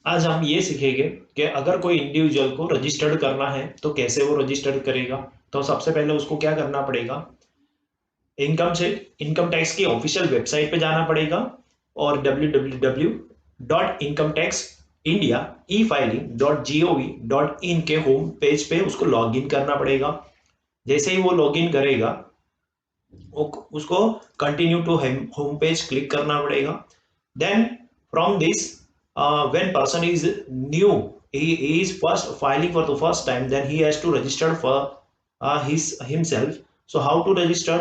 आज हम ये सीखेंगे कि अगर कोई इंडिविजुअल को रजिस्टर्ड करना है तो कैसे वो रजिस्टर्ड करेगा। तो सबसे पहले उसको क्या करना पड़ेगा, इनकम टैक्स की ऑफिशियल वेबसाइट पे जाना पड़ेगा और www.incometaxindia.e-filing.gov.in के होम पेज पे उसको लॉगिन करना पड़ेगा। जैसे ही वो लॉगिन करेगा उसको continue to home page click करना पड़ेगा। Then from this, when person is new, he is first filing for the first time, then he has to register for his himself. So how to register,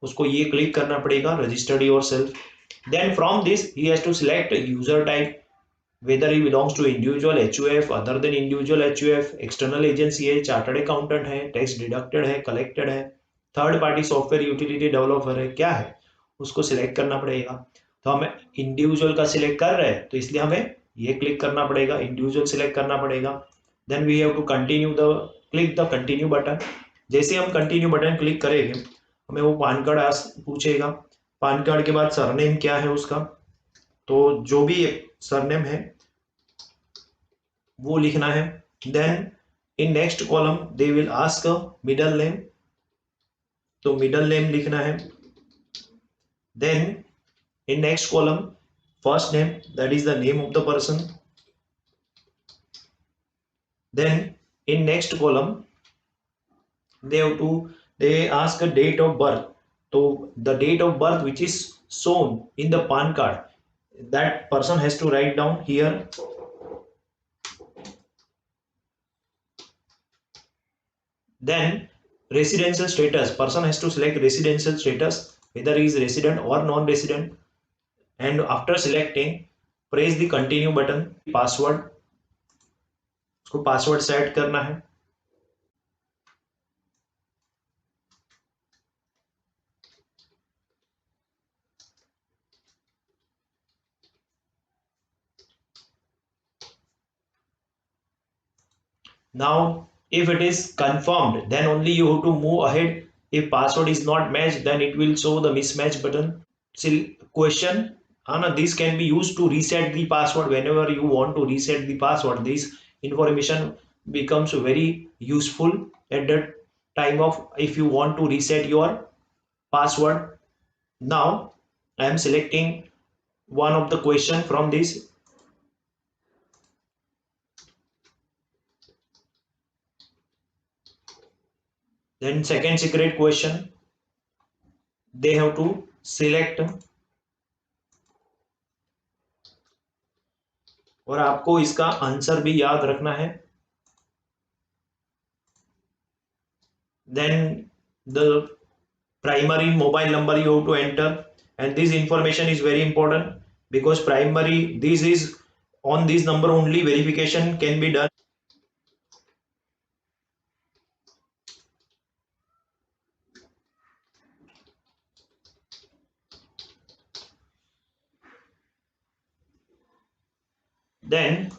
उसको ये click करना पड़ेगा registered yourself. Then from this he has to select user type, whether he belongs to individual HUF, other than individual HUF, external agency है, chartered accountant है, tax deducted है, collected है, third party software utility developer है, क्या है उसको select करना पड़ेगा। तो हमें इंडिविजुअल का सिलेक्ट कर रहे हैं तो इसलिए हमें ये क्लिक करना पड़ेगा, इंडिविजुअल सिलेक्ट करना पड़ेगा। Then we have to continue the click the continue button. जैसे हम कंटिन्यू बटन क्लिक करेंगे हमें वो पान कार्ड पूछेगा। पान कार्ड के बाद सरनेम क्या है उसका, तो जो भी सरनेम है वो लिखना है। Then in next column they will ask middle name, तो मिडल नेम लिखना है। Then in next column first name, that is the name of the person. Then in next column they ask a date of birth, so the date of birth which is shown in the pan card, that person has to write down here। Then residential status, person has to select residential status, whether he is resident or non-resident, and after selecting press the continue button। Password, उसको password set करना है। Now if it is confirmed then only you have to move ahead. If password is not matched then it will show the mismatch button। Still question, this can be used to reset the password whenever you want to reset the password. This information becomes very useful at the time of if you want to reset your password। Now I am selecting one of the question from this। Then second secret question, they have to select, और आपको इसका answer भी याद रखना है। Then the primary mobile number you have to enter, and this information is very important because primary, this is on this number only verification can be done। Then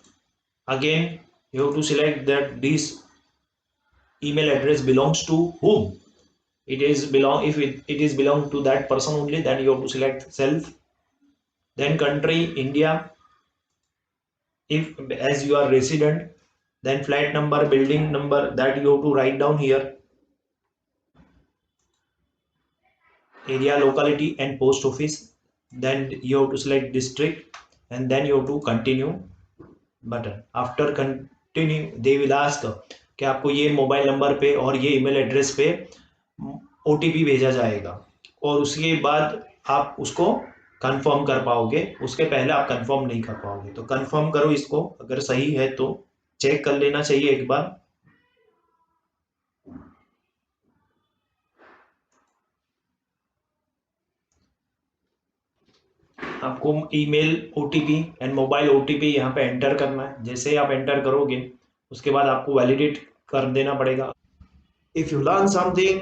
again you have to select that this email address belongs to whom, it is belong, if it is belong to that person only then you have to select self। Then country India, if as you are resident, then flat number, building number, that you have to write down here। Area, locality and post office, then you have to select district, and then you have to continue button। after continue they will ask कि आपको ये mobile number पे और ये email address पे OTP भेजा जाएगा, और उसके बाद आप उसको कंफर्म कर पाओगे, उसके पहले आप कंफर्म नहीं कर पाओगे। तो कंफर्म करो इसको, अगर सही है तो चेक कर लेना चाहिए एक बार। आपको email OTP and mobile OTP यहाँ पे एंटर करना है। जैसे ही आप एंटर करोगे उसके बाद आपको वैलिडेट कर देना पड़ेगा। If you learn something,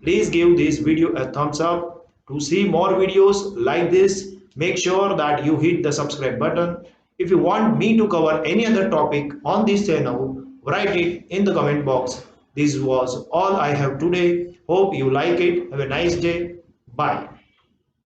please give this video a thumbs up। To see more videos like this, make sure that you hit the subscribe button। If you want me to cover any other topic on this channel, write it in the comment box। This was all I have today। Hope you like it। Have a nice day। Bye।